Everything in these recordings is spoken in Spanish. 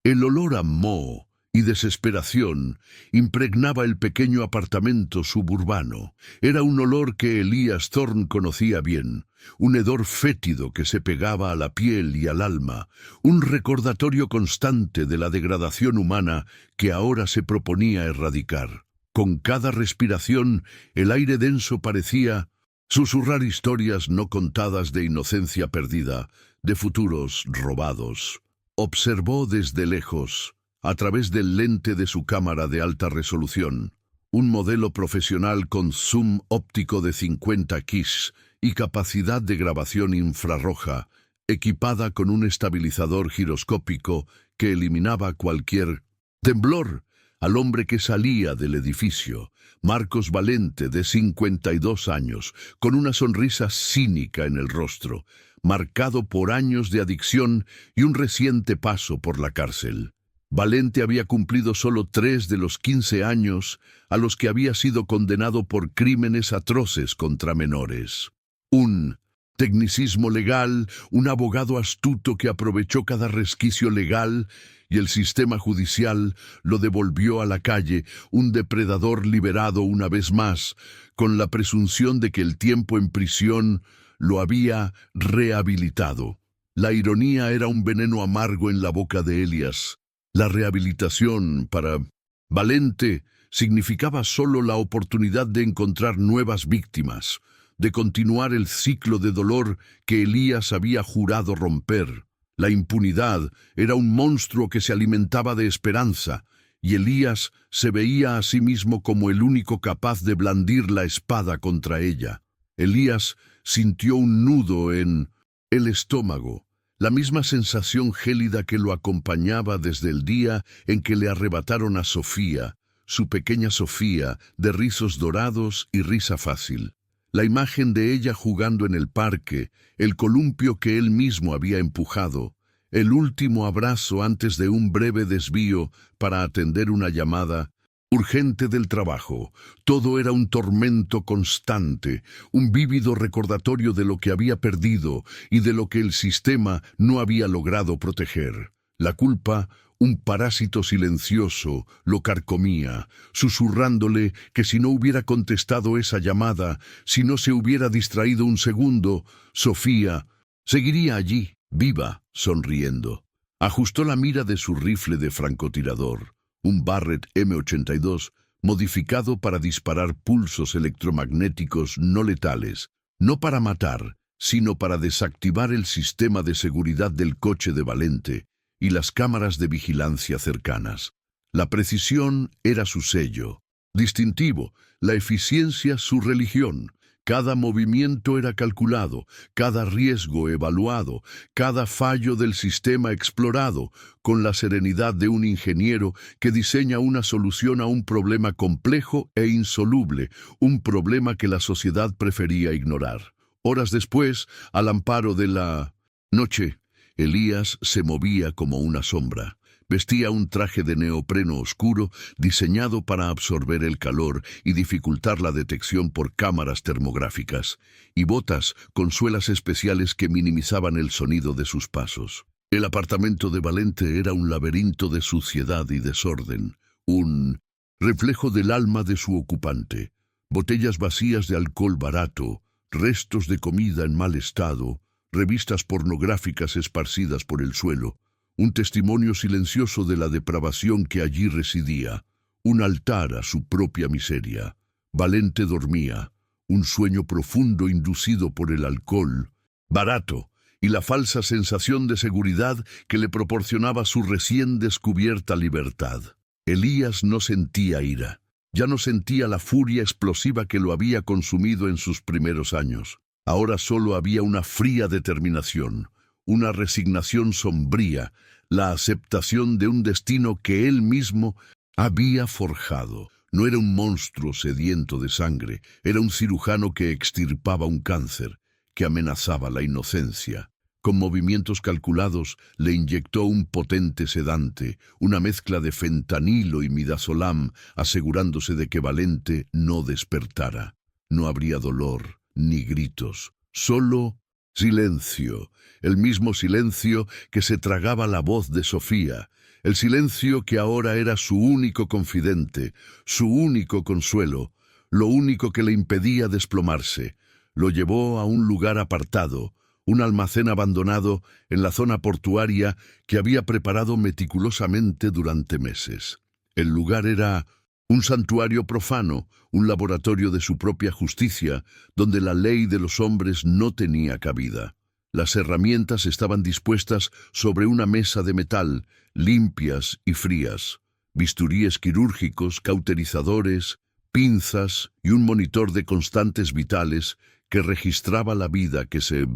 El olor a moho y desesperación impregnaba el pequeño apartamento suburbano. Era un olor que Elías Thorne conocía bien, un hedor fétido que se pegaba a la piel y al alma, un recordatorio constante de la degradación humana que ahora se proponía erradicar. Con cada respiración, el aire denso parecía susurrar historias no contadas de inocencia perdida, de futuros robados. Observó desde lejos, a través del lente de su cámara de alta resolución, un modelo profesional con zoom óptico de 50 kis y capacidad de grabación infrarroja, equipada con un estabilizador giroscópico que eliminaba cualquier temblor al hombre que salía del edificio. Marcos Valente, de 52 años, con una sonrisa cínica en el rostro, marcado por años de adicción y un reciente paso por la cárcel. Valente había cumplido solo 3 de los 15 años a los que había sido condenado por crímenes atroces contra menores. Un tecnicismo legal, un abogado astuto que aprovechó cada resquicio legal y el sistema judicial lo devolvió a la calle, un depredador liberado una vez más, con la presunción de que el tiempo en prisión lo había rehabilitado. La ironía era un veneno amargo en la boca de Elías. La rehabilitación para Valente significaba solo la oportunidad de encontrar nuevas víctimas, de continuar el ciclo de dolor que Elías había jurado romper. La impunidad era un monstruo que se alimentaba de esperanza, y Elías se veía a sí mismo como el único capaz de blandir la espada contra ella. Elías sintió un nudo en el estómago, la misma sensación gélida que lo acompañaba desde el día en que le arrebataron a Sofía, su pequeña Sofía, de rizos dorados y risa fácil. La imagen de ella jugando en el parque, el columpio que él mismo había empujado, el último abrazo antes de un breve desvío para atender una llamada urgente del trabajo. Todo era un tormento constante, un vívido recordatorio de lo que había perdido y de lo que el sistema no había logrado proteger. La culpa, un parásito silencioso, lo carcomía, susurrándole que si no hubiera contestado esa llamada, si no se hubiera distraído un segundo, Sofía seguiría allí, viva, sonriendo. Ajustó la mira de su rifle de francotirador, un Barrett M82, modificado para disparar pulsos electromagnéticos no letales, no para matar, sino para desactivar el sistema de seguridad del coche de Valente y las cámaras de vigilancia cercanas. La precisión era su sello distintivo, la eficiencia su religión. Cada movimiento era calculado, cada riesgo evaluado, cada fallo del sistema explorado, con la serenidad de un ingeniero que diseña una solución a un problema complejo e insoluble, un problema que la sociedad prefería ignorar. Horas después, al amparo de la noche, Elías se movía como una sombra. Vestía un traje de neopreno oscuro diseñado para absorber el calor y dificultar la detección por cámaras termográficas, y botas con suelas especiales que minimizaban el sonido de sus pasos. El apartamento de Valente era un laberinto de suciedad y desorden, un reflejo del alma de su ocupante. Botellas vacías de alcohol barato, restos de comida en mal estado, revistas pornográficas esparcidas por el suelo, un testimonio silencioso de la depravación que allí residía, un altar a su propia miseria. Valente dormía, un sueño profundo inducido por el alcohol barato y la falsa sensación de seguridad que le proporcionaba su recién descubierta libertad. Elías no sentía ira, ya no sentía la furia explosiva que lo había consumido en sus primeros años. Ahora solo había una fría determinación, una resignación sombría, la aceptación de un destino que él mismo había forjado. No era un monstruo sediento de sangre, era un cirujano que extirpaba un cáncer, que amenazaba la inocencia. Con movimientos calculados le inyectó un potente sedante, una mezcla de fentanilo y midazolam, asegurándose de que Valente no despertara. No habría dolor, ni gritos, solo silencio, el mismo silencio que se tragaba la voz de Sofía, El silencio que ahora era su único confidente, su único consuelo, lo único que le impedía desplomarse, lo llevó a un lugar apartado, un almacén abandonado en la zona portuaria que había preparado meticulosamente durante meses. El lugar era un santuario profano, un laboratorio de su propia justicia, donde la ley de los hombres no tenía cabida. Las herramientas estaban dispuestas sobre una mesa de metal, limpias y frías. Bisturíes quirúrgicos, cauterizadores, pinzas y un monitor de constantes vitales que registraba la vida que se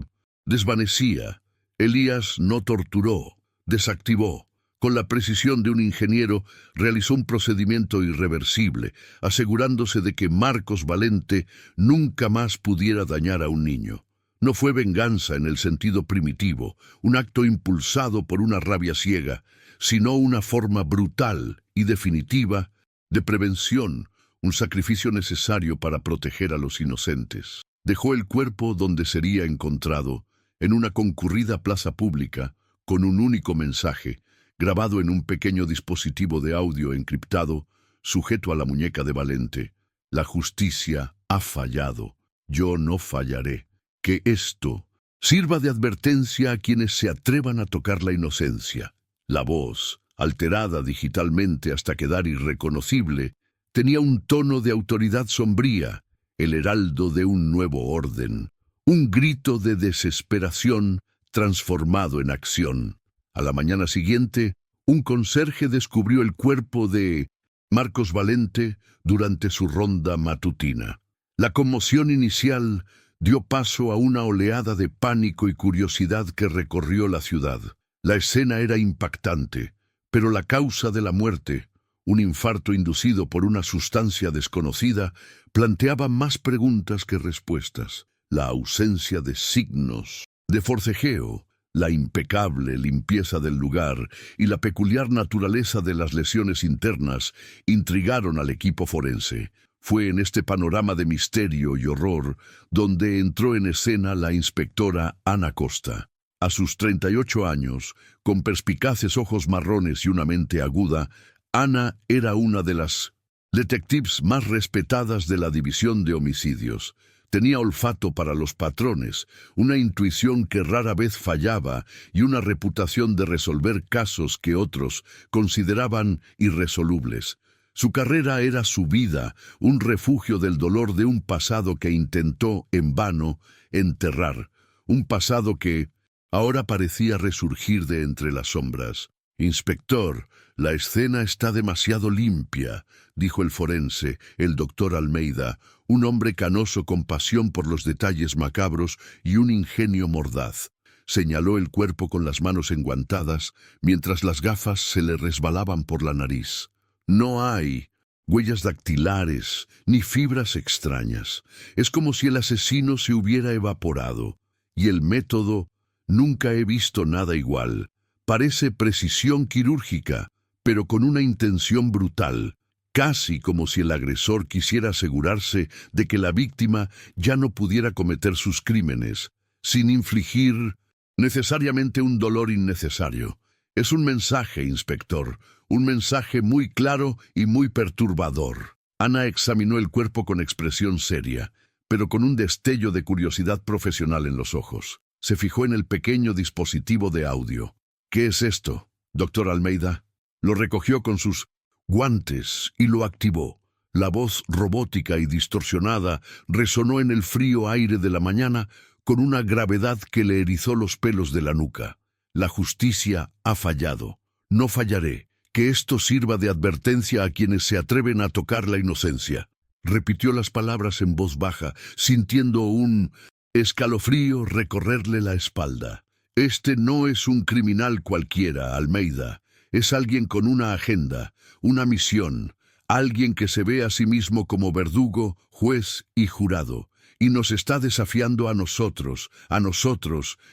desvanecía. Elías no torturó, desactivó. Con la precisión de un ingeniero, realizó un procedimiento irreversible, asegurándose de que Marcos Valente nunca más pudiera dañar a un niño. No fue venganza en el sentido primitivo, un acto impulsado por una rabia ciega, sino una forma brutal y definitiva de prevención, un sacrificio necesario para proteger a los inocentes. Dejó el cuerpo donde sería encontrado, en una concurrida plaza pública, con un único mensaje, grabado en un pequeño dispositivo de audio encriptado, sujeto a la muñeca de Valente. La justicia ha fallado. Yo no fallaré. Que esto sirva de advertencia a quienes se atrevan a tocar la inocencia. La voz, alterada digitalmente hasta quedar irreconocible, tenía un tono de autoridad sombría, el heraldo de un nuevo orden, un grito de desesperación transformado en acción. A la mañana siguiente, un conserje descubrió el cuerpo de Marcos Valente durante su ronda matutina. La conmoción inicial dio paso a una oleada de pánico y curiosidad que recorrió la ciudad. La escena era impactante, pero la causa de la muerte, un infarto inducido por una sustancia desconocida, planteaba más preguntas que respuestas. La ausencia de signos de forcejeo, la impecable limpieza del lugar y la peculiar naturaleza de las lesiones internas intrigaron al equipo forense. Fue en este panorama de misterio y horror donde entró en escena la inspectora Ana Costa. A sus 38 años, con perspicaces ojos marrones y una mente aguda, Ana era una de las detectives más respetadas de la división de homicidios. Tenía olfato para los patrones, una intuición que rara vez fallaba y una reputación de resolver casos que otros consideraban irresolubles. Su carrera era su vida, un refugio del dolor de un pasado que intentó, en vano, enterrar. Un pasado que ahora parecía resurgir de entre las sombras. «Inspector, la escena está demasiado limpia», dijo el forense, el doctor Almeida, un hombre canoso con pasión por los detalles macabros y un ingenio mordaz. Señaló el cuerpo con las manos enguantadas, mientras las gafas se le resbalaban por la nariz. No hay huellas dactilares ni fibras extrañas. Es como si el asesino se hubiera evaporado. Y el método, nunca he visto nada igual. Parece precisión quirúrgica, pero con una intención brutal, casi como si el agresor quisiera asegurarse de que la víctima ya no pudiera cometer sus crímenes, sin infligir necesariamente un dolor innecesario. Es un mensaje, inspector, un mensaje muy claro y muy perturbador. Ana examinó el cuerpo con expresión seria, pero con un destello de curiosidad profesional en los ojos. Se fijó en el pequeño dispositivo de audio. «¿Qué es esto, doctor Almeida?» Lo recogió con sus guantes y lo activó. La voz robótica y distorsionada resonó en el frío aire de la mañana con una gravedad que le erizó los pelos de la nuca. «La justicia ha fallado. No fallaré. Que esto sirva de advertencia a quienes se atreven a tocar la inocencia». Repitió las palabras en voz baja, sintiendo un escalofrío recorrerle la espalda. «Este no es un criminal cualquiera, Almeida. Es alguien con una agenda, una misión, alguien que se ve a sí mismo como verdugo, juez y jurado, y nos está desafiando a nosotros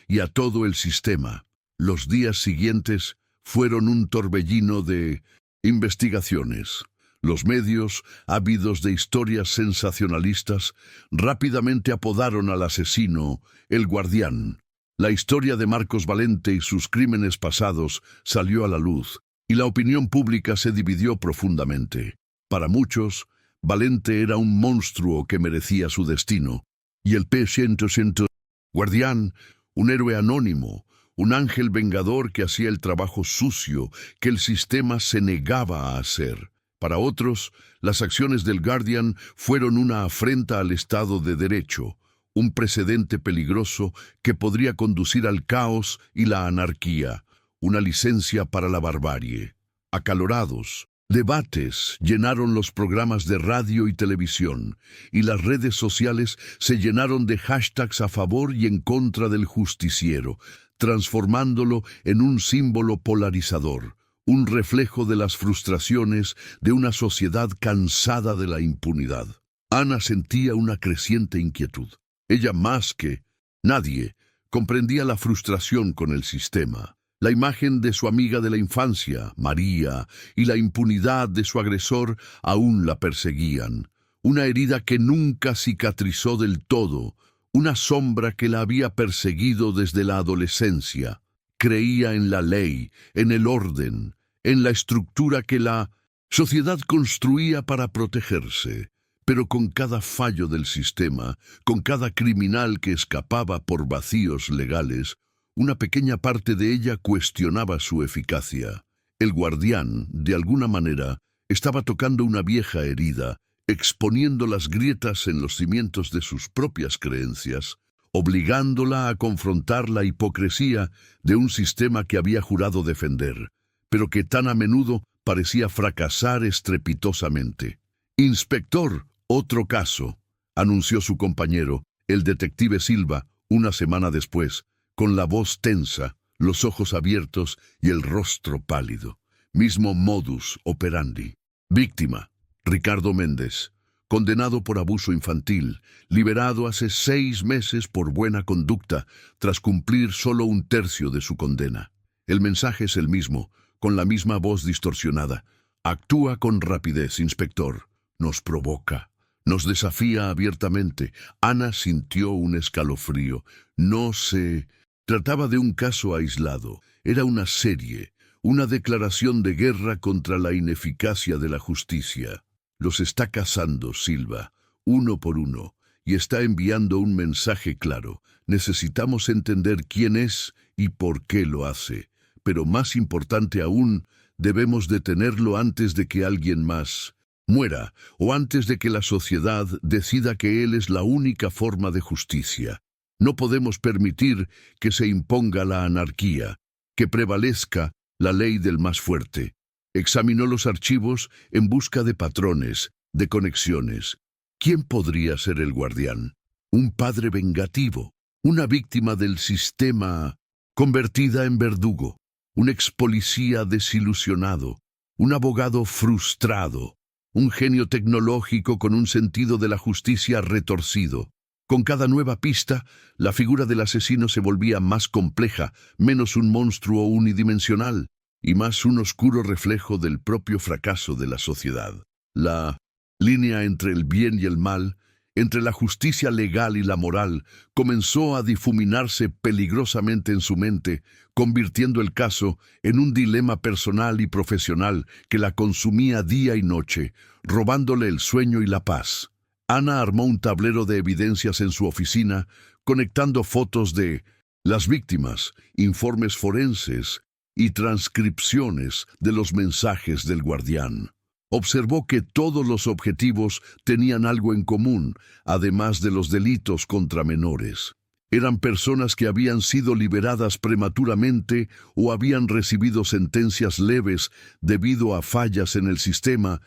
y a todo el sistema». Los días siguientes fueron un torbellino de investigaciones. Los medios, ávidos de historias sensacionalistas, rápidamente apodaron al asesino el Guardián. La historia de Marcos Valente y sus crímenes pasados salió a la luz, y la opinión pública se dividió profundamente. Para muchos, Valente era un monstruo que merecía su destino, y el P-100 guardián, un héroe anónimo, un ángel vengador que hacía el trabajo sucio que el sistema se negaba a hacer. Para otros, las acciones del Guardian fueron una afrenta al Estado de Derecho, un precedente peligroso que podría conducir al caos y la anarquía, una licencia para la barbarie. Acalorados, debates llenaron los programas de radio y televisión, y las redes sociales se llenaron de hashtags a favor y en contra del justiciero, transformándolo en un símbolo polarizador, un reflejo de las frustraciones de una sociedad cansada de la impunidad. Ana sentía una creciente inquietud. Ella más que nadie comprendía la frustración con el sistema. La imagen de su amiga de la infancia, María, y la impunidad de su agresor aún la perseguían. Una herida que nunca cicatrizó del todo, una sombra que la había perseguido desde la adolescencia. Creía en la ley, en el orden, en la estructura que la sociedad construía para protegerse. Pero con cada fallo del sistema, con cada criminal que escapaba por vacíos legales, una pequeña parte de ella cuestionaba su eficacia. El guardián, de alguna manera, estaba tocando una vieja herida, exponiendo las grietas en los cimientos de sus propias creencias, obligándola a confrontar la hipocresía de un sistema que había jurado defender, pero que tan a menudo parecía fracasar estrepitosamente. «Inspector, otro caso», anunció su compañero, el detective Silva, una semana después, con la voz tensa, los ojos abiertos y el rostro pálido. Mismo modus operandi. Víctima: Ricardo Méndez, condenado por abuso infantil, liberado hace 6 meses por buena conducta, tras cumplir solo 1/3 de su condena. El mensaje es el mismo, con la misma voz distorsionada. Actúa con rapidez, inspector. Nos provoca. Nos desafía abiertamente. Ana sintió un escalofrío. No se trataba de un caso aislado. Era una serie, una declaración de guerra contra la ineficacia de la justicia. Los está cazando, Silva, uno por uno, y está enviando un mensaje claro. Necesitamos entender quién es y por qué lo hace. Pero más importante aún, debemos detenerlo antes de que alguien más muera, o antes de que la sociedad decida que él es la única forma de justicia. No podemos permitir que se imponga la anarquía, que prevalezca la ley del más fuerte. Examinó los archivos en busca de patrones, de conexiones. ¿Quién podría ser el guardián? Un padre vengativo, una víctima del sistema convertida en verdugo, un ex policía desilusionado, un abogado frustrado, un genio tecnológico con un sentido de la justicia retorcido. Con cada nueva pista, la figura del asesino se volvía más compleja, menos un monstruo unidimensional, y más un oscuro reflejo del propio fracaso de la sociedad. La línea entre el bien y el mal, entre la justicia legal y la moral, comenzó a difuminarse peligrosamente en su mente, convirtiendo el caso en un dilema personal y profesional que la consumía día y noche, robándole el sueño y la paz. Ana armó un tablero de evidencias en su oficina, conectando fotos de las víctimas, informes forenses y transcripciones de los mensajes del guardián. Observó que todos los objetivos tenían algo en común, además de los delitos contra menores. Eran personas que habían sido liberadas prematuramente o habían recibido sentencias leves debido a fallas en el sistema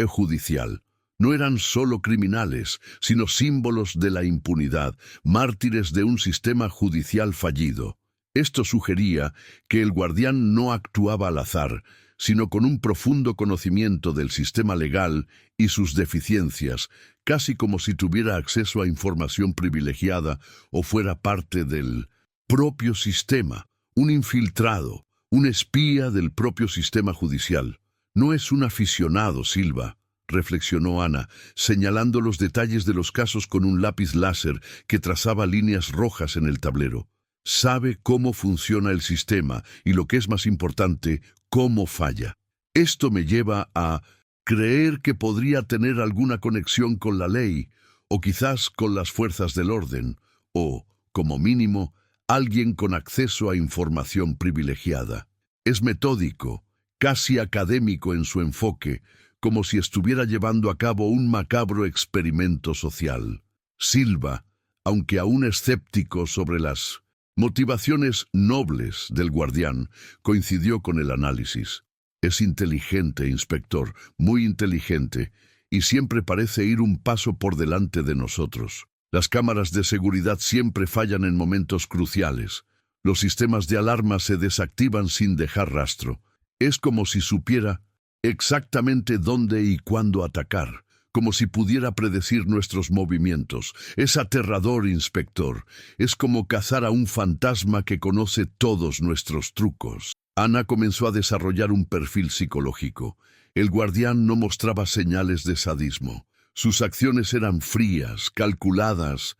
judicial. No eran solo criminales, sino símbolos de la impunidad, mártires de un sistema judicial fallido. Esto sugería que el guardián no actuaba al azar, sino con un profundo conocimiento del sistema legal y sus deficiencias, casi como si tuviera acceso a información privilegiada o fuera parte del propio sistema, un infiltrado, un espía del propio sistema judicial. No es un aficionado, Silva, reflexionó Ana, señalando los detalles de los casos con un lápiz láser que trazaba líneas rojas en el tablero. Sabe cómo funciona el sistema y, lo que es más importante, cómo falla. Esto me lleva a creer que podría tener alguna conexión con la ley, o quizás con las fuerzas del orden, o, como mínimo, alguien con acceso a información privilegiada. Es metódico, casi académico en su enfoque, como si estuviera llevando a cabo un macabro experimento social. Silva, aunque aún escéptico sobre las motivaciones nobles del guardián, coincidió con el análisis. Es inteligente, inspector, muy inteligente, y siempre parece ir un paso por delante de nosotros. Las cámaras de seguridad siempre fallan en momentos cruciales. Los sistemas de alarma se desactivan sin dejar rastro. Es como si supiera exactamente dónde y cuándo atacar, como si pudiera predecir nuestros movimientos. Es aterrador, inspector. Es como cazar a un fantasma que conoce todos nuestros trucos. Ana comenzó a desarrollar un perfil psicológico. El guardián no mostraba señales de sadismo. Sus acciones eran frías, calculadas,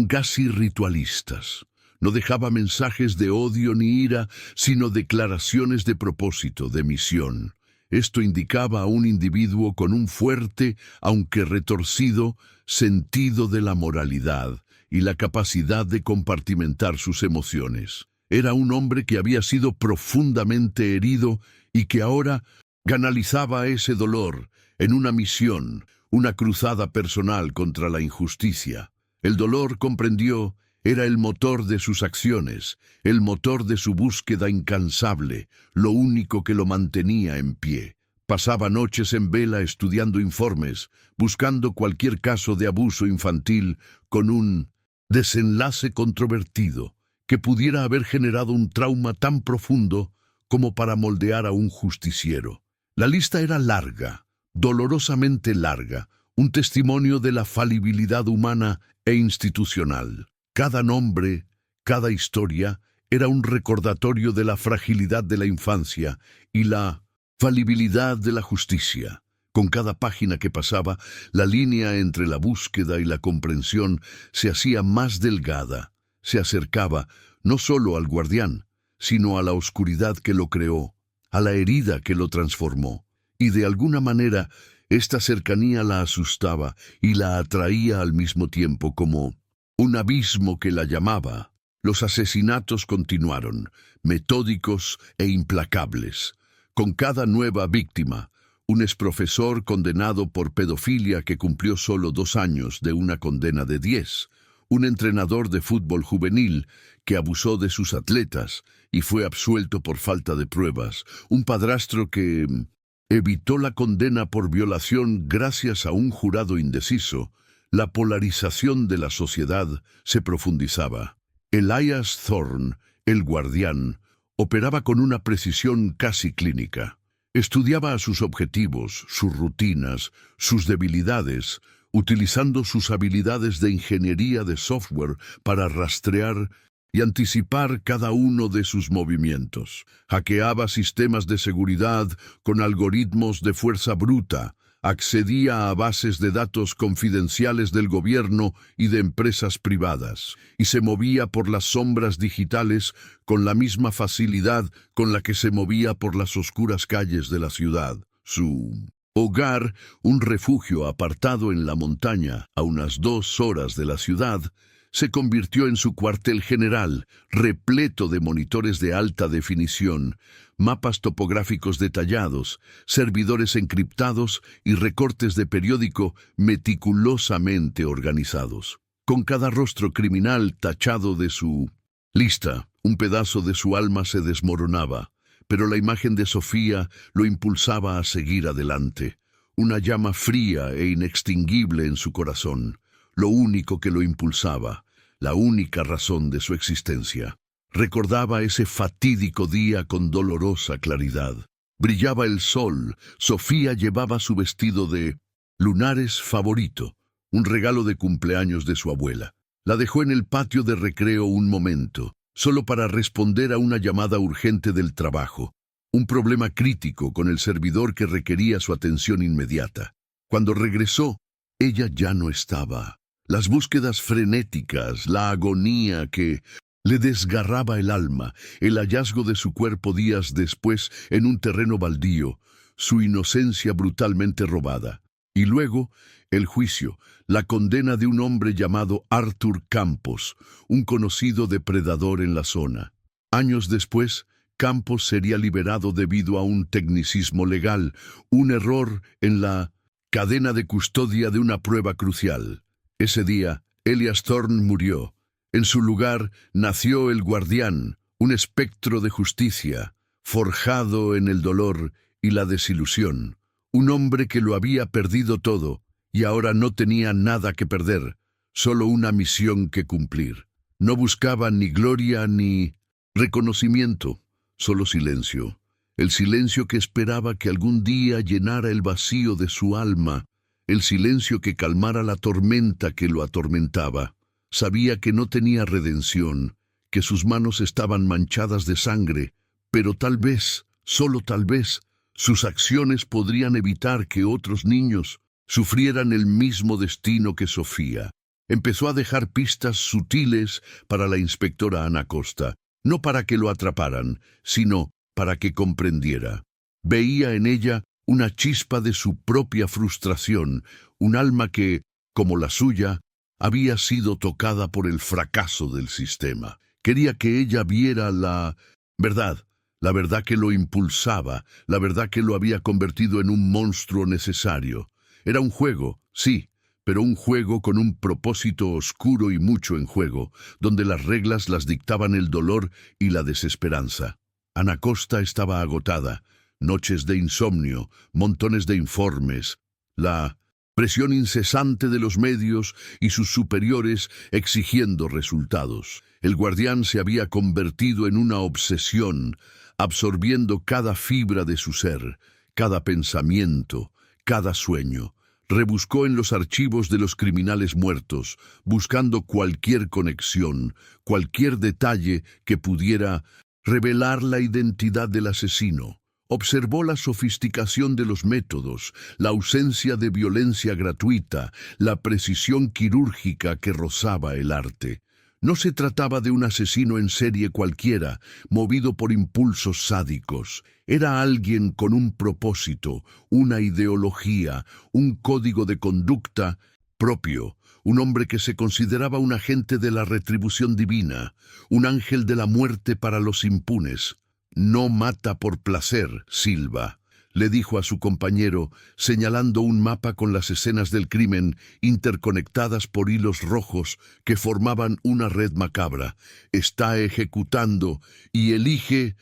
casi ritualistas. No dejaba mensajes de odio ni ira, sino declaraciones de propósito, de misión. Esto indicaba a un individuo con un fuerte, aunque retorcido, sentido de la moralidad y la capacidad de compartimentar sus emociones. Era un hombre que había sido profundamente herido y que ahora canalizaba ese dolor en una misión, una cruzada personal contra la injusticia. El dolor, comprendió, era el motor de sus acciones, el motor de su búsqueda incansable, lo único que lo mantenía en pie. Pasaba noches en vela estudiando informes, buscando cualquier caso de abuso infantil con un desenlace controvertido que pudiera haber generado un trauma tan profundo como para moldear a un justiciero. La lista era larga, dolorosamente larga, un testimonio de la falibilidad humana e institucional. Cada nombre, cada historia, era un recordatorio de la fragilidad de la infancia y la falibilidad de la justicia. Con cada página que pasaba, la línea entre la búsqueda y la comprensión se hacía más delgada. Se acercaba no solo al guardián, sino a la oscuridad que lo creó, a la herida que lo transformó. Y de alguna manera, esta cercanía la asustaba y la atraía al mismo tiempo como un abismo que la llamaba. Los asesinatos continuaron, metódicos e implacables. Con cada nueva víctima, un exprofesor condenado por pedofilia que cumplió solo 2 años de una condena de 10, un entrenador de fútbol juvenil que abusó de sus atletas y fue absuelto por falta de pruebas, un padrastro que evitó la condena por violación gracias a un jurado indeciso. La polarización de la sociedad se profundizaba. Elias Thorne, el guardián, operaba con una precisión casi clínica. Estudiaba a sus objetivos, sus rutinas, sus debilidades, utilizando sus habilidades de ingeniería de software para rastrear y anticipar cada uno de sus movimientos. Hackeaba sistemas de seguridad con algoritmos de fuerza bruta, accedía a bases de datos confidenciales del gobierno y de empresas privadas, y se movía por las sombras digitales con la misma facilidad con la que se movía por las oscuras calles de la ciudad. Su hogar, un refugio apartado en la montaña, a unas 2 horas de la ciudad, se convirtió en su cuartel general, repleto de monitores de alta definición, mapas topográficos detallados, servidores encriptados y recortes de periódico meticulosamente organizados. Con cada rostro criminal tachado de su lista, un pedazo de su alma se desmoronaba, pero la imagen de Sofía lo impulsaba a seguir adelante, una llama fría e inextinguible en su corazón, lo único que lo impulsaba, la única razón de su existencia. Recordaba ese fatídico día con dolorosa claridad. Brillaba el sol, Sofía llevaba su vestido de lunares favorito, un regalo de cumpleaños de su abuela. La dejó en el patio de recreo un momento, solo para responder a una llamada urgente del trabajo, un problema crítico con el servidor que requería su atención inmediata. Cuando regresó, ella ya no estaba. Las búsquedas frenéticas, la agonía que Le desgarraba el alma el hallazgo de su cuerpo días después en un terreno baldío, su inocencia brutalmente robada. Y luego, el juicio, la condena de un hombre llamado Arthur Campos, un conocido depredador en la zona. Años después, Campos sería liberado debido a un tecnicismo legal, un error en la cadena de custodia de una prueba crucial. Ese día, Elias Thorne murió. En su lugar nació el Guardián, un espectro de justicia, forjado en el dolor y la desilusión. Un hombre que lo había perdido todo y ahora no tenía nada que perder, solo una misión que cumplir. No buscaba ni gloria ni reconocimiento, solo silencio. El silencio que esperaba que algún día llenara el vacío de su alma, el silencio que calmara la tormenta que lo atormentaba. Sabía que no tenía redención, que sus manos estaban manchadas de sangre, pero tal vez, solo tal vez, sus acciones podrían evitar que otros niños sufrieran el mismo destino que Sofía. Empezó a dejar pistas sutiles para la inspectora Ana Costa, no para que lo atraparan, sino para que comprendiera. Veía en ella una chispa de su propia frustración, un alma que, como la suya, había sido tocada por el fracaso del sistema. Quería que ella viera la verdad que lo impulsaba, la verdad que lo había convertido en un monstruo necesario. Era un juego, sí, pero un juego con un propósito oscuro y mucho en juego, donde las reglas las dictaban el dolor y la desesperanza. Ana Costa estaba agotada, noches de insomnio, montones de informes, la presión incesante de los medios y sus superiores exigiendo resultados. El Guardián se había convertido en una obsesión, absorbiendo cada fibra de su ser, cada pensamiento, cada sueño. Rebuscó en los archivos de los criminales muertos, buscando cualquier conexión, cualquier detalle que pudiera revelar la identidad del asesino. Observó la sofisticación de los métodos, la ausencia de violencia gratuita, la precisión quirúrgica que rozaba el arte. No se trataba de un asesino en serie cualquiera, movido por impulsos sádicos. Era alguien con un propósito, una ideología, un código de conducta propio, un hombre que se consideraba un agente de la retribución divina, un ángel de la muerte para los impunes. «No mata por placer, Silva», le dijo a su compañero, señalando un mapa con las escenas del crimen interconectadas por hilos rojos que formaban una red macabra. «Está ejecutando y elige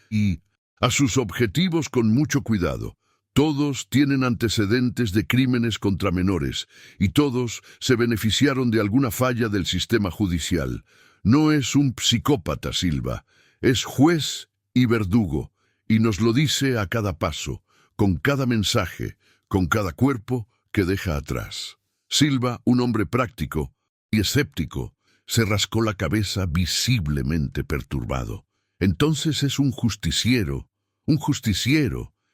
a sus objetivos con mucho cuidado. Todos tienen antecedentes de crímenes contra menores y todos se beneficiaron de alguna falla del sistema judicial. No es un psicópata, Silva, es juez y verdugo, y nos lo dice a cada paso, con cada mensaje, con cada cuerpo que deja atrás». Silva, un hombre práctico y escéptico, se rascó la cabeza visiblemente perturbado. «Entonces es un justiciero,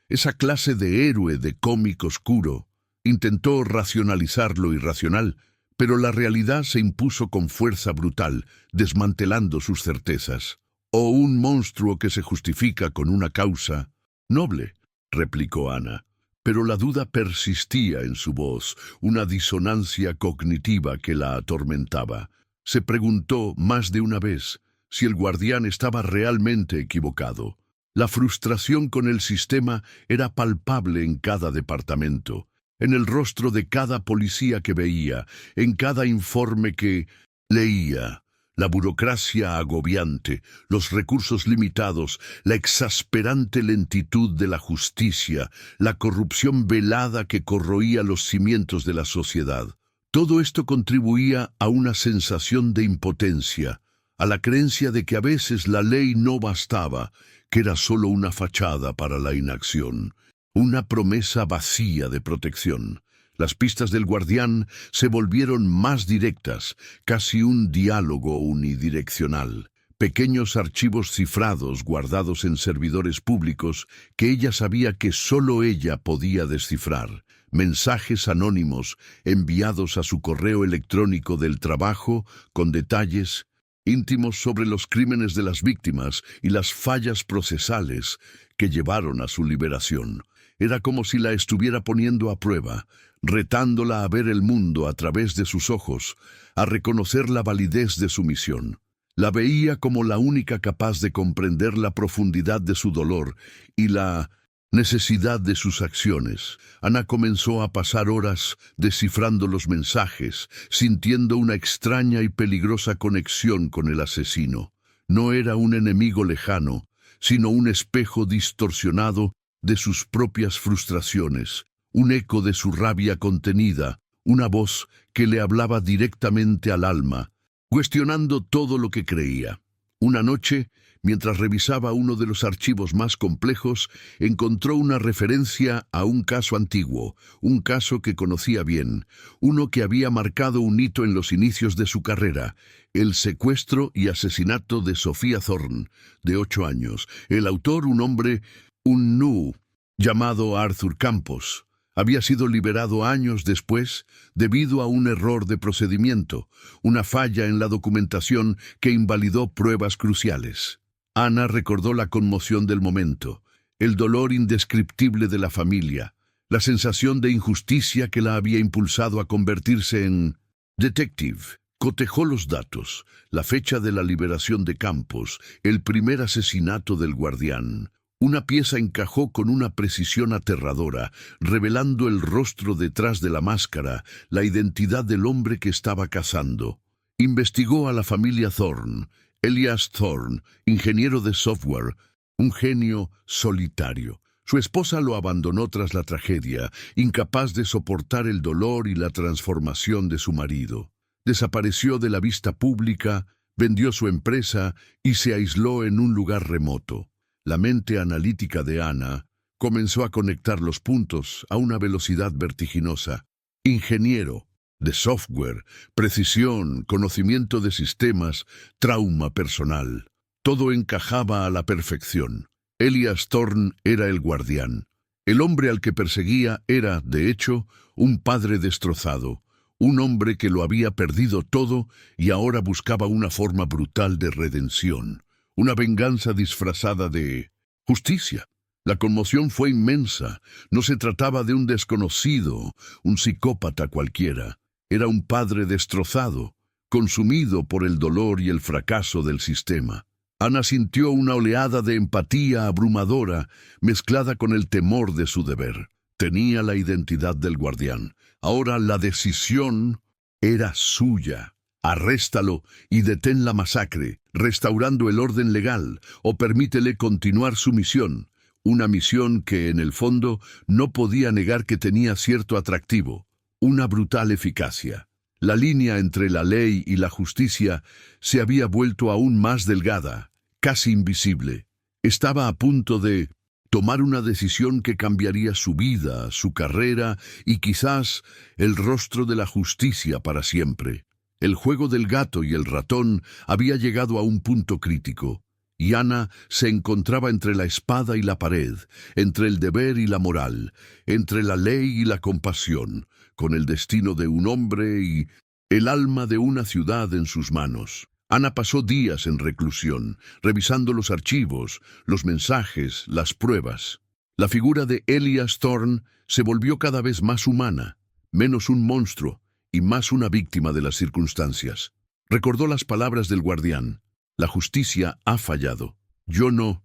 esa clase de héroe de cómic oscuro». Intentó racionalizar lo irracional, pero la realidad se impuso con fuerza brutal, desmantelando sus certezas. «¿O un monstruo que se justifica con una causa noble?», replicó Ana. Pero la duda persistía en su voz, una disonancia cognitiva que la atormentaba. Se preguntó más de una vez si el Guardián estaba realmente equivocado. La frustración con el sistema era palpable en cada departamento, en el rostro de cada policía que veía, en cada informe que leía. La burocracia agobiante, los recursos limitados, la exasperante lentitud de la justicia, la corrupción velada que corroía los cimientos de la sociedad. Todo esto contribuía a una sensación de impotencia, a la creencia de que a veces la ley no bastaba, que era solo una fachada para la inacción, una promesa vacía de protección. Las pistas del Guardián se volvieron más directas, casi un diálogo unidireccional. Pequeños archivos cifrados guardados en servidores públicos que ella sabía que solo ella podía descifrar. Mensajes anónimos enviados a su correo electrónico del trabajo con detalles íntimos sobre los crímenes de las víctimas y las fallas procesales que llevaron a su liberación. Era como si la estuviera poniendo a prueba, retándola a ver el mundo a través de sus ojos, a reconocer la validez de su misión. La veía como la única capaz de comprender la profundidad de su dolor y la necesidad de sus acciones. Ana comenzó a pasar horas descifrando los mensajes, sintiendo una extraña y peligrosa conexión con el asesino. No era un enemigo lejano, sino un espejo distorsionado de sus propias frustraciones, un eco de su rabia contenida, una voz que le hablaba directamente al alma, cuestionando todo lo que creía. Una noche, mientras revisaba uno de los archivos más complejos, encontró una referencia a un caso antiguo, un caso que conocía bien, uno que había marcado un hito en los inicios de su carrera, el secuestro y asesinato de Sofía Thorne, de 8 años. El autor, un hombre, un nu, llamado Arthur Campos, había sido liberado años después debido a un error de procedimiento, una falla en la documentación que invalidó pruebas cruciales. Ana recordó la conmoción del momento, el dolor indescriptible de la familia, la sensación de injusticia que la había impulsado a convertirse en detective. Cotejó los datos, la fecha de la liberación de Campos, el primer asesinato del guardián. Una pieza encajó con una precisión aterradora, revelando el rostro detrás de la máscara, la identidad del hombre que estaba cazando. Investigó a la familia Thorne. Elias Thorne, ingeniero de software, un genio solitario. Su esposa lo abandonó tras la tragedia, incapaz de soportar el dolor y la transformación de su marido. Desapareció de la vista pública, vendió su empresa y se aisló en un lugar remoto. La mente analítica de Ana comenzó a conectar los puntos a una velocidad vertiginosa. Ingeniero de software, precisión, conocimiento de sistemas, trauma personal. Todo encajaba a la perfección. Elias Thorne era el guardián. El hombre al que perseguía era, de hecho, un padre destrozado, un hombre que lo había perdido todo y ahora buscaba una forma brutal de redención. Una venganza disfrazada de justicia. La conmoción fue inmensa. No se trataba de un desconocido, un psicópata cualquiera. Era un padre destrozado, consumido por el dolor y el fracaso del sistema. Ana sintió una oleada de empatía abrumadora, mezclada con el temor de su deber. Tenía la identidad del guardián. Ahora la decisión era suya. Arréstalo y detén la masacre, restaurando el orden legal, o permítele continuar su misión, una misión que, en el fondo, no podía negar que tenía cierto atractivo, una brutal eficacia. La línea entre la ley y la justicia se había vuelto aún más delgada, casi invisible. Estaba a punto de tomar una decisión que cambiaría su vida, su carrera y quizás el rostro de la justicia para siempre. El juego del gato y el ratón había llegado a un punto crítico, y Ana se encontraba entre la espada y la pared, entre el deber y la moral, entre la ley y la compasión, con el destino de un hombre y el alma de una ciudad en sus manos. Ana pasó días en reclusión, revisando los archivos, los mensajes, las pruebas. La figura de Elias Thorne se volvió cada vez más humana, menos un monstruo, y más una víctima de las circunstancias. Recordó las palabras del guardián. La justicia ha fallado. Yo no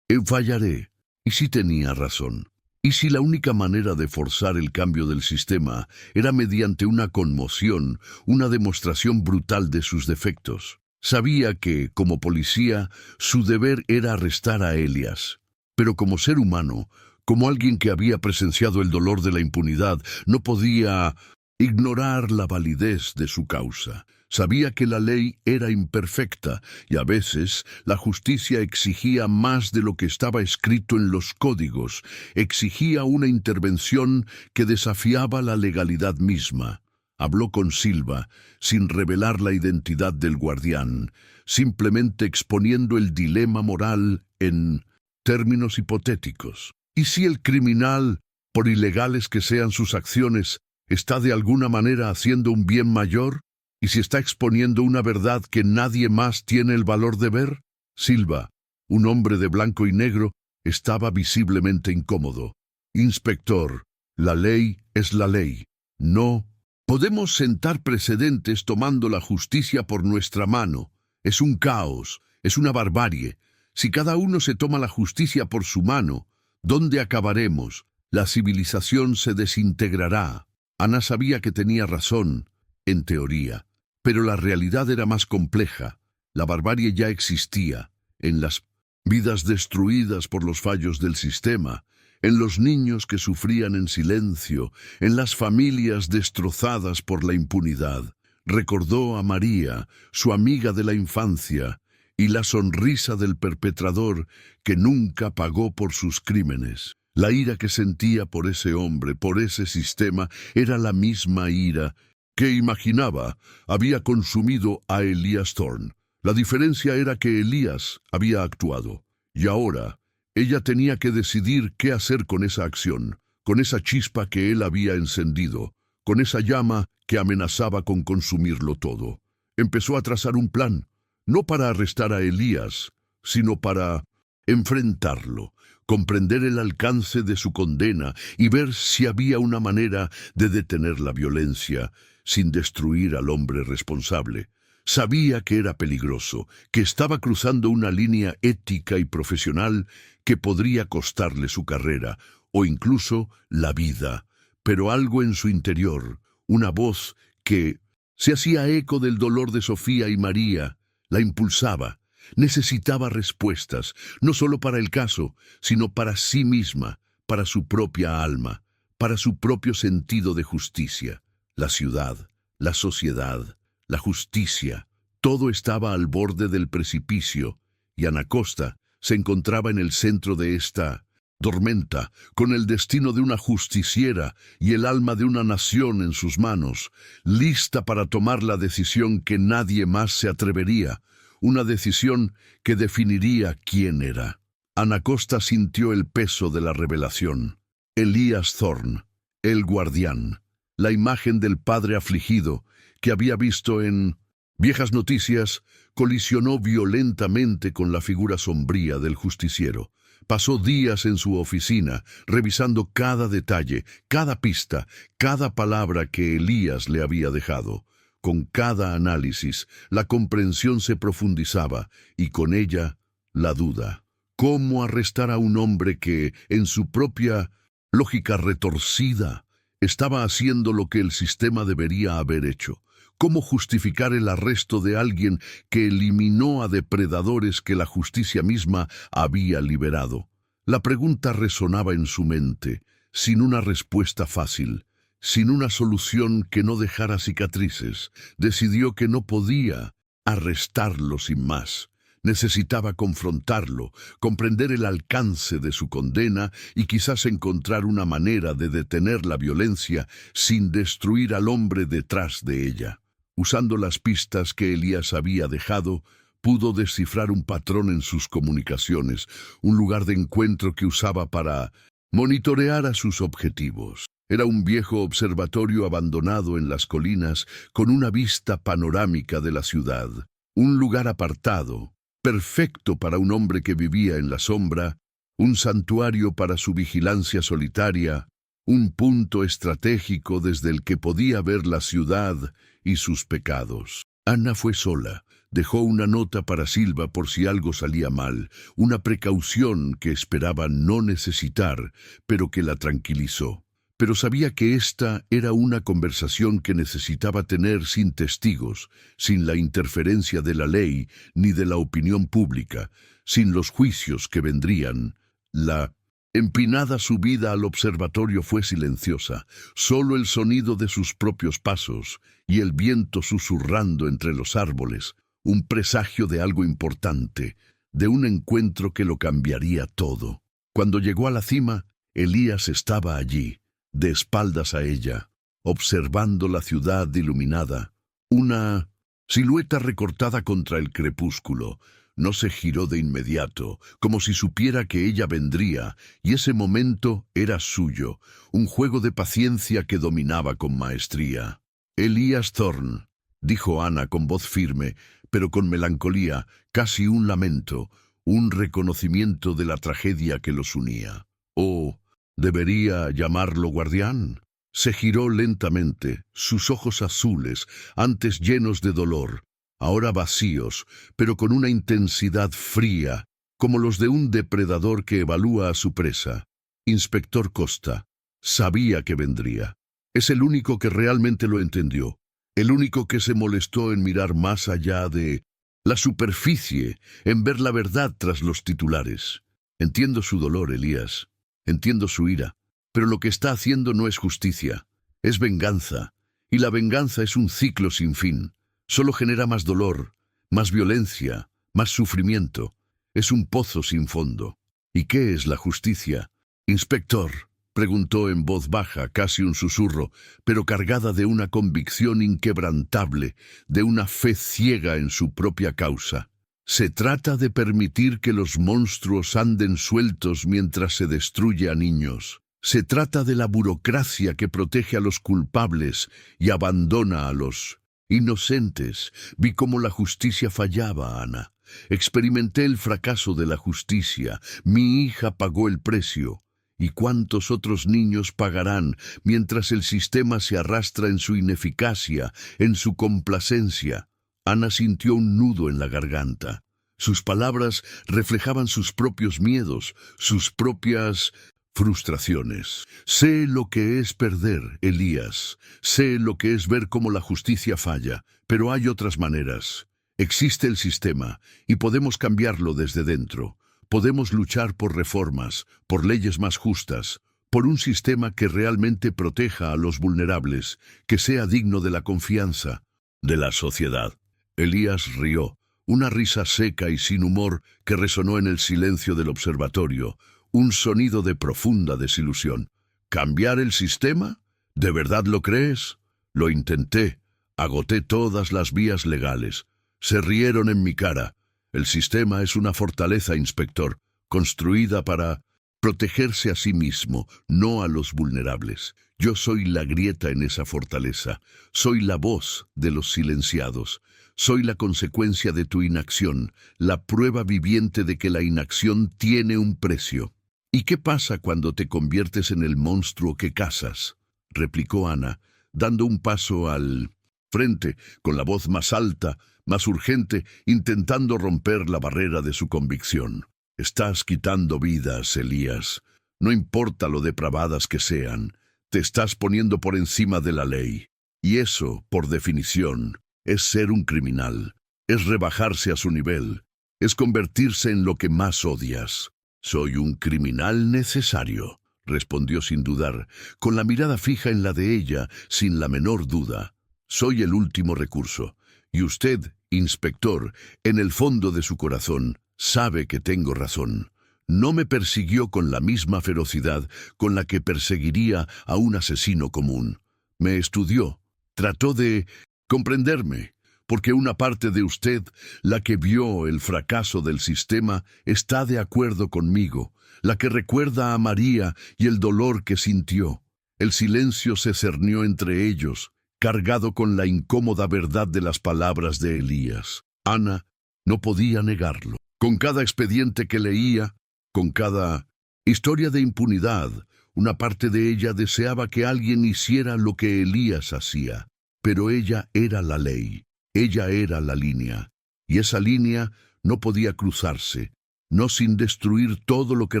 fallaré. ¿Y si tenía razón? ¿Y si la única manera de forzar el cambio del sistema era mediante una conmoción, una demostración brutal de sus defectos? Sabía que, como policía, su deber era arrestar a Elias. Pero como ser humano, como alguien que había presenciado el dolor de la impunidad, no podía ignorar la validez de su causa. Sabía que la ley era imperfecta y a veces la justicia exigía más de lo que estaba escrito en los códigos, exigía una intervención que desafiaba la legalidad misma. Habló con Silva, sin revelar la identidad del guardián, simplemente exponiendo el dilema moral en términos hipotéticos. ¿Y si el criminal, por ilegales que sean sus acciones, está de alguna manera haciendo un bien mayor? ¿Y si está exponiendo una verdad que nadie más tiene el valor de ver? Silva, un hombre de blanco y negro, estaba visiblemente incómodo. Inspector, la ley es la ley. No podemos sentar precedentes tomando la justicia por nuestra mano. Es un caos, es una barbarie. Si cada uno se toma la justicia por su mano, ¿dónde acabaremos? La civilización se desintegrará. Ana sabía que tenía razón, en teoría, pero la realidad era más compleja. La barbarie ya existía, en las vidas destruidas por los fallos del sistema, en los niños que sufrían en silencio, en las familias destrozadas por la impunidad. Recordó a María, su amiga de la infancia, y la sonrisa del perpetrador que nunca pagó por sus crímenes. La ira que sentía por ese hombre, por ese sistema, era la misma ira que imaginaba había consumido a Elias Thorne. La diferencia era que Elías había actuado, y ahora ella tenía que decidir qué hacer con esa acción, con esa chispa que él había encendido, con esa llama que amenazaba con consumirlo todo. Empezó a trazar un plan, no para arrestar a Elías, sino para enfrentarlo, comprender el alcance de su condena y ver si había una manera de detener la violencia sin destruir al hombre responsable. Sabía que era peligroso, que estaba cruzando una línea ética y profesional que podría costarle su carrera o incluso la vida, pero algo en su interior, una voz que se hacía eco del dolor de Sofía y María, la impulsaba. Necesitaba respuestas, no solo para el caso, sino para sí misma, para su propia alma, para su propio sentido de justicia. La ciudad, la sociedad, la justicia, todo estaba al borde del precipicio, y Ana Costa se encontraba en el centro de esta tormenta, con el destino de una justiciera y el alma de una nación en sus manos, lista para tomar la decisión que nadie más se atrevería, una decisión que definiría quién era. Ana Costa sintió el peso de la revelación. Elias Thorne, el guardián, la imagen del padre afligido que había visto en viejas noticias, colisionó violentamente con la figura sombría del justiciero. Pasó días en su oficina, revisando cada detalle, cada pista, cada palabra que Elías le había dejado. Con cada análisis, la comprensión se profundizaba, y con ella, la duda. ¿Cómo arrestar a un hombre que, en su propia lógica retorcida, estaba haciendo lo que el sistema debería haber hecho? ¿Cómo justificar el arresto de alguien que eliminó a depredadores que la justicia misma había liberado? La pregunta resonaba en su mente, sin una respuesta fácil, sin una solución que no dejara cicatrices. Decidió que no podía arrestarlo sin más. Necesitaba confrontarlo, comprender el alcance de su condena y quizás encontrar una manera de detener la violencia sin destruir al hombre detrás de ella. Usando las pistas que Elías había dejado, pudo descifrar un patrón en sus comunicaciones, un lugar de encuentro que usaba para monitorear a sus objetivos. Era un viejo observatorio abandonado en las colinas con una vista panorámica de la ciudad, un lugar apartado, perfecto para un hombre que vivía en la sombra, un santuario para su vigilancia solitaria, un punto estratégico desde el que podía ver la ciudad y sus pecados. Ana fue sola. Dejó una nota para Silva por si algo salía mal, una precaución que esperaba no necesitar, pero que la tranquilizó. Pero sabía que esta era una conversación que necesitaba tener sin testigos, sin la interferencia de la ley ni de la opinión pública, sin los juicios que vendrían. La empinada subida al observatorio fue silenciosa, solo el sonido de sus propios pasos y el viento susurrando entre los árboles, un presagio de algo importante, de un encuentro que lo cambiaría todo. Cuando llegó a la cima, Elías estaba allí, de espaldas a ella, observando la ciudad iluminada, una silueta recortada contra el crepúsculo. No se giró de inmediato, como si supiera que ella vendría, y ese momento era suyo, un juego de paciencia que dominaba con maestría. Elias Thorne, dijo Ana con voz firme, pero con melancolía, casi un lamento, un reconocimiento de la tragedia que los unía. ¿O debería llamarlo guardián? Se giró lentamente, sus ojos azules, antes llenos de dolor, ahora vacíos, pero con una intensidad fría, como los de un depredador que evalúa a su presa. Inspector Costa sabía que vendría. Es el único que realmente lo entendió, el único que se molestó en mirar más allá de la superficie, en ver la verdad tras los titulares. Entiendo su dolor, Elías, entiendo su ira, pero lo que está haciendo no es justicia, es venganza, y la venganza es un ciclo sin fin. Solo genera más dolor, más violencia, más sufrimiento. Es un pozo sin fondo. ¿Y qué es la justicia? Inspector, preguntó en voz baja, casi un susurro, pero cargada de una convicción inquebrantable, de una fe ciega en su propia causa. Se trata de permitir que los monstruos anden sueltos mientras se destruye a niños. Se trata de la burocracia que protege a los culpables y abandona a los inocentes. Vi cómo la justicia fallaba, Ana. Experimenté el fracaso de la justicia. Mi hija pagó el precio. ¿Y cuántos otros niños pagarán mientras el sistema se arrastra en su ineficacia, en su complacencia? Ana sintió un nudo en la garganta. Sus palabras reflejaban sus propios miedos, sus propias frustraciones. Sé lo que es perder, Elías. Sé lo que es ver cómo la justicia falla, pero hay otras maneras. Existe el sistema, y podemos cambiarlo desde dentro. Podemos luchar por reformas, por leyes más justas, por un sistema que realmente proteja a los vulnerables, que sea digno de la confianza de la sociedad. Elías rió, una risa seca y sin humor que resonó en el silencio del observatorio, un sonido de profunda desilusión. ¿Cambiar el sistema? ¿De verdad lo crees? Lo intenté, agoté todas las vías legales. Se rieron en mi cara. El sistema es una fortaleza, inspector, construida para protegerse a sí mismo, no a los vulnerables. Yo soy la grieta en esa fortaleza. Soy la voz de los silenciados. Soy la consecuencia de tu inacción, la prueba viviente de que la inacción tiene un precio. ¿Y qué pasa cuando te conviertes en el monstruo que cazas?, replicó Ana, dando un paso al frente, con la voz más alta, más urgente, intentando romper la barrera de su convicción. Estás quitando vidas, Elías. No importa lo depravadas que sean, te estás poniendo por encima de la ley. Y eso, por definición, es ser un criminal. Es rebajarse a su nivel. Es convertirse en lo que más odias. Soy un criminal necesario, respondió sin dudar, con la mirada fija en la de ella, sin la menor duda. Soy el último recurso. Y usted, inspector, en el fondo de su corazón, sabe que tengo razón. No me persiguió con la misma ferocidad con la que perseguiría a un asesino común. Me estudió, trató de comprenderme, porque una parte de usted, la que vio el fracaso del sistema, está de acuerdo conmigo, la que recuerda a María y el dolor que sintió. El silencio se cernió entre ellos, cargado con la incómoda verdad de las palabras de Elías. Ana no podía negarlo. Con cada expediente que leía, con cada historia de impunidad, una parte de ella deseaba que alguien hiciera lo que Elías hacía. Pero ella era la ley, ella era la línea, y esa línea no podía cruzarse, no sin destruir todo lo que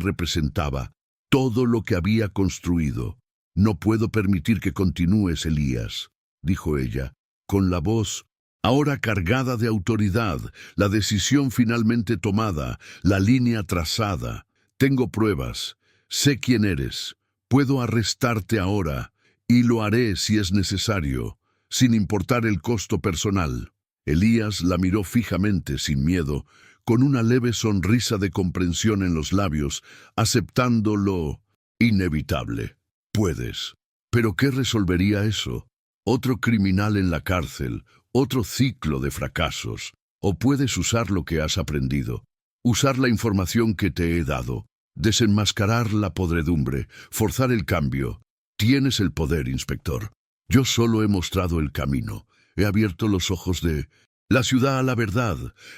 representaba, todo lo que había construido. No puedo permitir que continúes, Elías, dijo ella, con la voz ahora cargada de autoridad, la decisión finalmente tomada, la línea trazada. Tengo pruebas, sé quién eres, puedo arrestarte ahora, y lo haré si es necesario, sin importar el costo personal. Elías la miró fijamente, sin miedo, con una leve sonrisa de comprensión en los labios, aceptando lo inevitable. Puedes. ¿Pero qué resolvería eso? Otro criminal en la cárcel, otro ciclo de fracasos. O puedes usar lo que has aprendido, usar la información que te he dado, desenmascarar la podredumbre, forzar el cambio. Tienes el poder, inspector. Yo solo he mostrado el camino. He abierto los ojos de la ciudad a la verdad,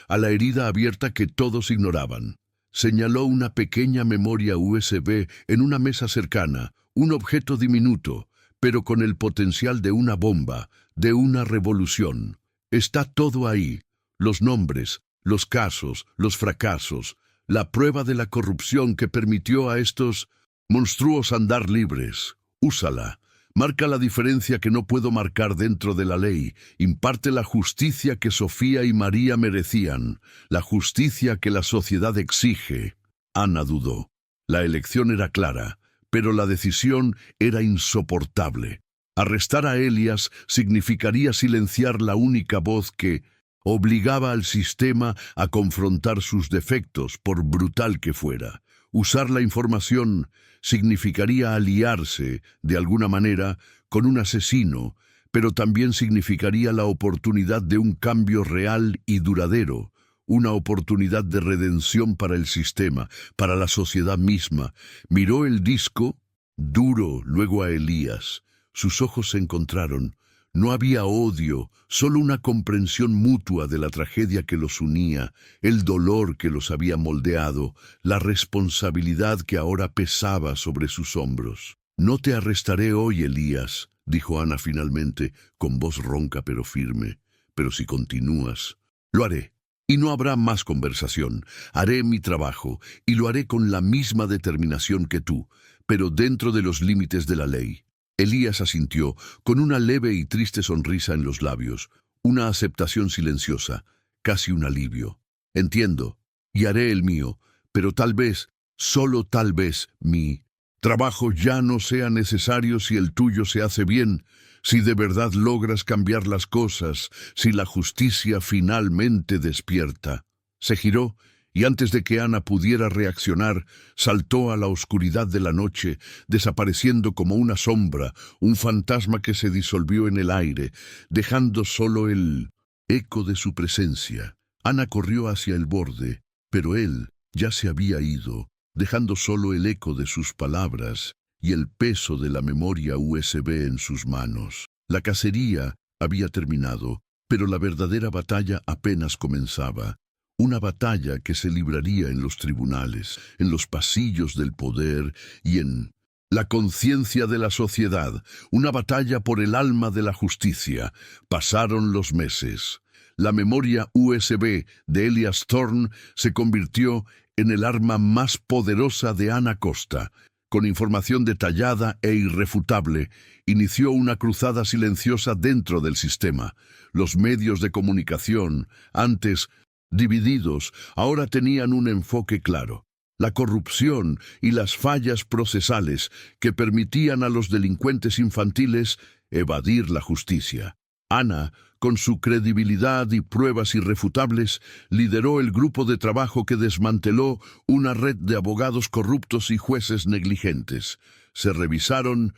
a la herida abierta que todos ignoraban. Señaló una pequeña memoria USB en una mesa cercana, un objeto diminuto, pero con el potencial de una bomba, de una revolución. Está todo ahí, los nombres, los casos, los fracasos, la prueba de la corrupción que permitió a estos monstruos andar libres. Úsala. Marca la diferencia que no puedo marcar dentro de la ley. Imparte la justicia que Sofía y María merecían, la justicia que la sociedad exige. Ana dudó. La elección era clara, pero la decisión era insoportable. Arrestar a Elias significaría silenciar la única voz que obligaba al sistema a confrontar sus defectos, por brutal que fuera. Usar la información significaría aliarse, de alguna manera, con un asesino, pero también significaría la oportunidad de un cambio real y duradero, una oportunidad de redención para el sistema, para la sociedad misma. Miró el disco, duro, luego a Elías. Sus ojos se encontraron. No había odio, solo una comprensión mutua de la tragedia que los unía, el dolor que los había moldeado, la responsabilidad que ahora pesaba sobre sus hombros. «No te arrestaré hoy, Elías», dijo Ana finalmente, con voz ronca pero firme. «Pero si continúas, lo haré. Y no habrá más conversación. Haré mi trabajo, y lo haré con la misma determinación que tú, pero dentro de los límites de la ley». Elías asintió, con una leve y triste sonrisa en los labios, una aceptación silenciosa, casi un alivio. «Entiendo, y haré el mío, pero tal vez, solo tal vez, mi trabajo ya no sea necesario si el tuyo se hace bien, si de verdad logras cambiar las cosas, si la justicia finalmente despierta». Se giró, y antes de que Ana pudiera reaccionar, saltó a la oscuridad de la noche, desapareciendo como una sombra, un fantasma que se disolvió en el aire, dejando solo el eco de su presencia. Ana corrió hacia el borde, pero él ya se había ido, dejando solo el eco de sus palabras y el peso de la memoria USB en sus manos. La cacería había terminado, pero la verdadera batalla apenas comenzaba. Una batalla que se libraría en los tribunales, en los pasillos del poder y en la conciencia de la sociedad. Una batalla por el alma de la justicia. Pasaron los meses. La memoria USB de Elias Thorne se convirtió en el arma más poderosa de Ana Costa. Con información detallada e irrefutable, inició una cruzada silenciosa dentro del sistema. Los medios de comunicación, antes divididos, ahora tenían un enfoque claro: la corrupción y las fallas procesales que permitían a los delincuentes infantiles evadir la justicia. Ana, con su credibilidad y pruebas irrefutables, lideró el grupo de trabajo que desmanteló una red de abogados corruptos y jueces negligentes. Se revisaron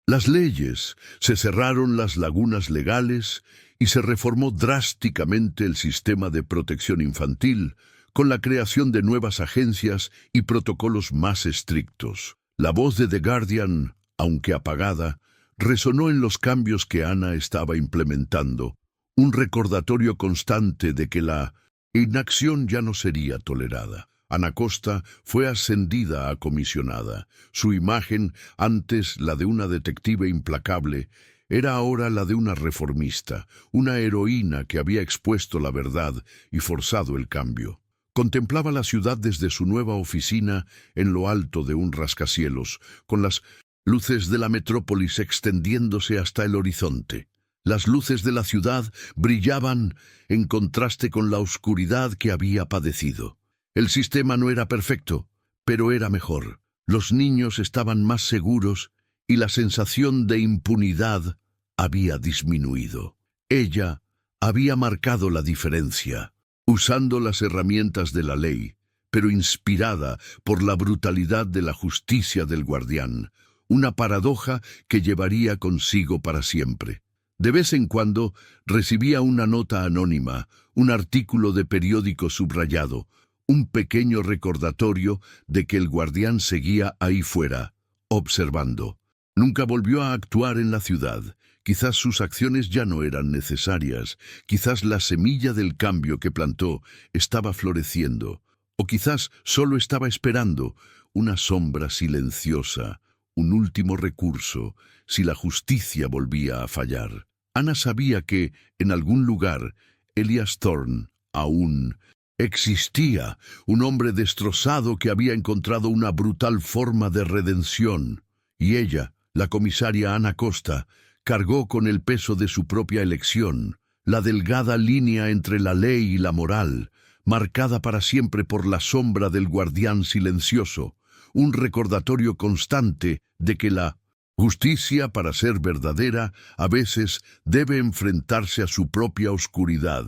las leyes, se cerraron las lagunas legales y se reformó drásticamente el sistema de protección infantil, con la creación de nuevas agencias y protocolos más estrictos. La voz de The Guardian, aunque apagada, resonó en los cambios que Ana estaba implementando, un recordatorio constante de que la inacción ya no sería tolerada. Ana Costa fue ascendida a comisionada. Su imagen, antes la de una detective implacable, era ahora la de una reformista, una heroína que había expuesto la verdad y forzado el cambio. Contemplaba la ciudad desde su nueva oficina en lo alto de un rascacielos, con las luces de la metrópolis extendiéndose hasta el horizonte. Las luces de la ciudad brillaban en contraste con la oscuridad que había padecido. El sistema no era perfecto, pero era mejor. Los niños estaban más seguros y la sensación de impunidad había disminuido. Ella había marcado la diferencia, usando las herramientas de la ley, pero inspirada por la brutalidad de la justicia del guardián, una paradoja que llevaría consigo para siempre. De vez en cuando recibía una nota anónima, un artículo de periódico subrayado, un pequeño recordatorio de que el guardián seguía ahí fuera, observando. Nunca volvió a actuar en la ciudad. Quizás sus acciones ya no eran necesarias, quizás la semilla del cambio que plantó estaba floreciendo, o quizás solo estaba esperando una sombra silenciosa, un último recurso, si la justicia volvía a fallar. Ana sabía que, en algún lugar, Elias Thorne aún existía, un hombre destrozado que había encontrado una brutal forma de redención, y ella, la comisaria Ana Costa, cargó con el peso de su propia elección, la delgada línea entre la ley y la moral, marcada para siempre por la sombra del guardián silencioso, un recordatorio constante de que la justicia, para ser verdadera, a veces debe enfrentarse a su propia oscuridad,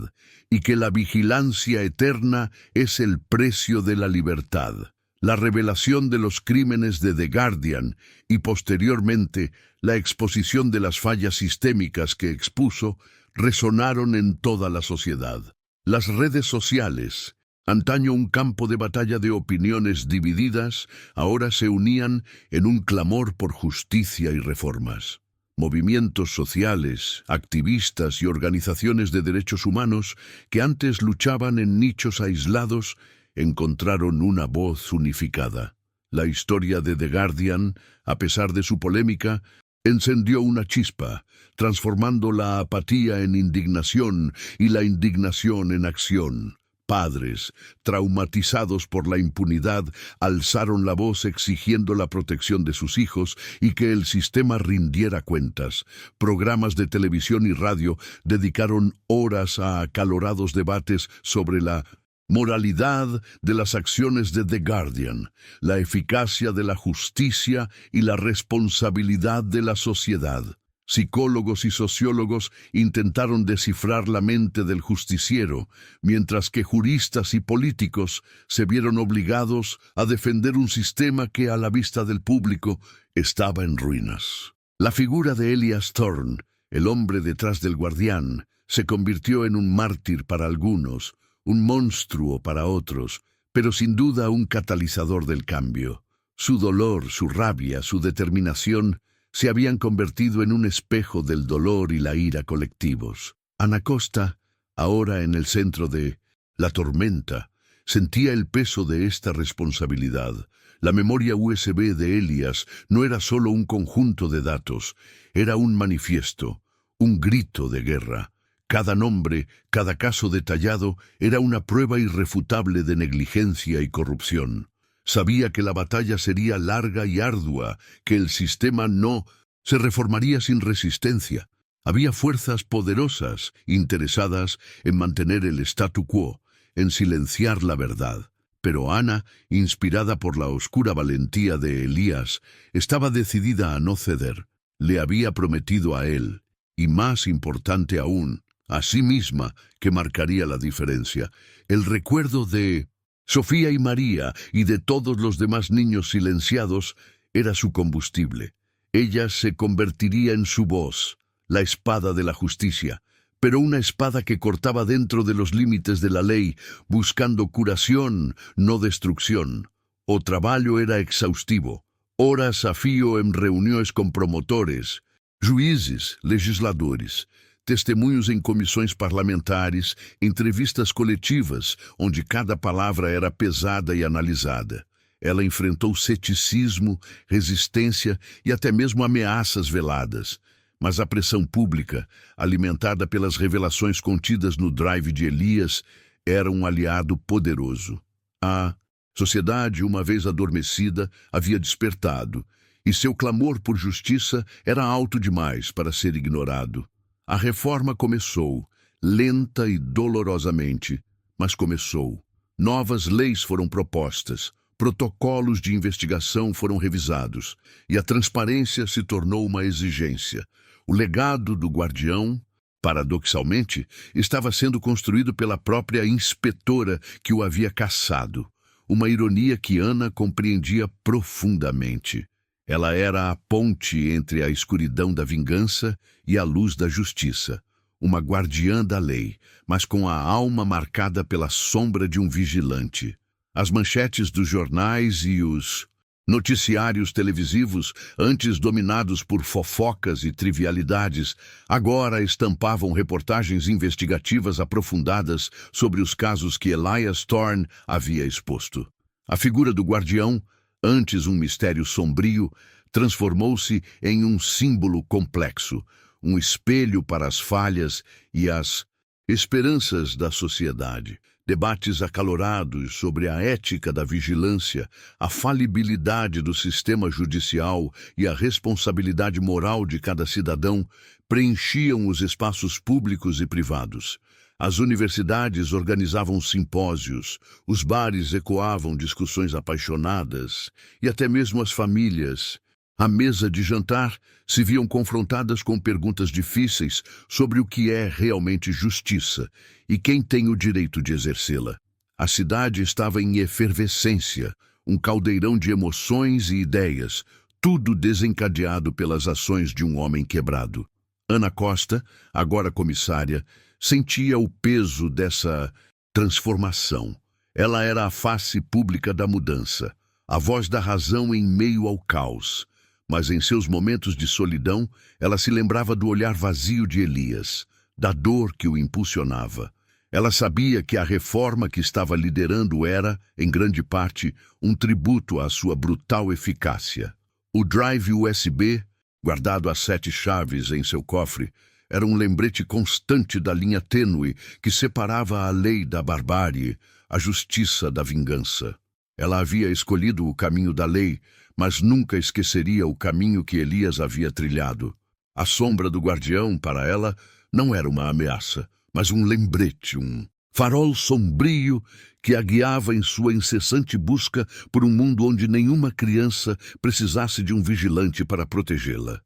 y que la vigilancia eterna es el precio de la libertad. La revelación de los crímenes de The Guardian y posteriormente la exposición de las fallas sistémicas que expuso resonaron en toda la sociedad. Las redes sociales, antaño un campo de batalla de opiniones divididas, ahora se unían en un clamor por justicia y reformas. Movimientos sociales, activistas y organizaciones de derechos humanos que antes luchaban en nichos aislados encontraron una voz unificada. La historia de The Guardian, a pesar de su polémica, encendió una chispa, transformando la apatía en indignación y la indignación en acción. Padres, traumatizados por la impunidad, alzaron la voz exigiendo la protección de sus hijos y que el sistema rindiera cuentas. Programas de televisión y radio dedicaron horas a acalorados debates sobre la moralidad de las acciones de The Guardian, la eficacia de la justicia y la responsabilidad de la sociedad. Psicólogos y sociólogos intentaron descifrar la mente del justiciero, mientras que juristas y políticos se vieron obligados a defender un sistema que, a la vista del público, estaba en ruinas. La figura de Elias Thorne, el hombre detrás del guardián, se convirtió en un mártir para algunos, un monstruo para otros, pero sin duda un catalizador del cambio. Su dolor, su rabia, su determinación se habían convertido en un espejo del dolor y la ira colectivos. Ana Costa, ahora en el centro de la tormenta, sentía el peso de esta responsabilidad. La memoria USB de Elias no era solo un conjunto de datos, era un manifiesto, un grito de guerra. Cada nombre, cada caso detallado, era una prueba irrefutable de negligencia y corrupción. Sabía que la batalla sería larga y ardua, que el sistema no se reformaría sin resistencia. Había fuerzas poderosas interesadas en mantener el statu quo, en silenciar la verdad. Pero Ana, inspirada por la oscura valentía de Elías, estaba decidida a no ceder. Le había prometido a él, y más importante aún, a sí misma, que marcaría la diferencia. El recuerdo de Sofía y María y de todos los demás niños silenciados era su combustible. Ella se convertiría en su voz, la espada de la justicia, pero una espada que cortaba dentro de los límites de la ley, buscando curación, no destrucción. O trabalho era exhaustivo, horas a fio em reuniões com promotores, juízes, legisladores, testemunhos em comissões parlamentares, entrevistas coletivas, onde cada palavra era pesada e analisada. Ela enfrentou ceticismo, resistência e até mesmo ameaças veladas. Mas a pressão pública, alimentada pelas revelações contidas no drive de Elias, era um aliado poderoso. A sociedade, uma vez adormecida, havia despertado, e seu clamor por justiça era alto demais para ser ignorado. A reforma começou, lenta e dolorosamente, mas começou. Novas leis foram propostas, protocolos de investigação foram revisados, e a transparência se tornou uma exigência. O legado do guardião, paradoxalmente, estava sendo construído pela própria inspetora que o havia caçado. Uma ironia que Ana compreendia profundamente. Ela era a ponte entre a escuridão da vingança e a luz da justiça, uma guardiã da lei, mas com a alma marcada pela sombra de um vigilante. As manchetes dos jornais e os Noticiários televisivos, antes dominados por fofocas e trivialidades, agora estampavam reportagens investigativas aprofundadas sobre os casos que Elias Thorne havia exposto. A figura do guardião, antes um mistério sombrio, transformou-se em um símbolo complexo, um espelho para as falhas e as esperanças da sociedade. Debates acalorados sobre a ética da vigilância, a falibilidade do sistema judicial e a responsabilidade moral de cada cidadão preenchiam os espaços públicos e privados. As universidades organizavam simpósios, os bares ecoavam discussões apaixonadas e até mesmo as famílias, à mesa de jantar, se viam confrontadas com perguntas difíceis sobre o que é realmente justiça e quem tem o direito de exercê-la. A cidade estava em efervescência, um caldeirão de emoções e ideias, tudo desencadeado pelas ações de um homem quebrado. Ana Costa, agora comissária, sentia o peso dessa transformação. Ela era a face pública da mudança, a voz da razão em meio ao caos. Mas em seus momentos de solidão, ela se lembrava do olhar vazio de Elias, da dor que o impulsionava. Ela sabia que a reforma que estava liderando era, em grande parte, um tributo à sua brutal eficácia. O drive USB, guardado a 7 chaves em seu cofre, era um lembrete constante da linha tênue que separava a lei da barbárie, a justiça da vingança. Ela havia escolhido o caminho da lei, mas nunca esqueceria o caminho que Elias havia trilhado. A sombra do guardião, para ela, não era uma ameaça, mas um lembrete, um farol sombrio que a guiava em sua incessante busca por um mundo onde nenhuma criança precisasse de um vigilante para protegê-la.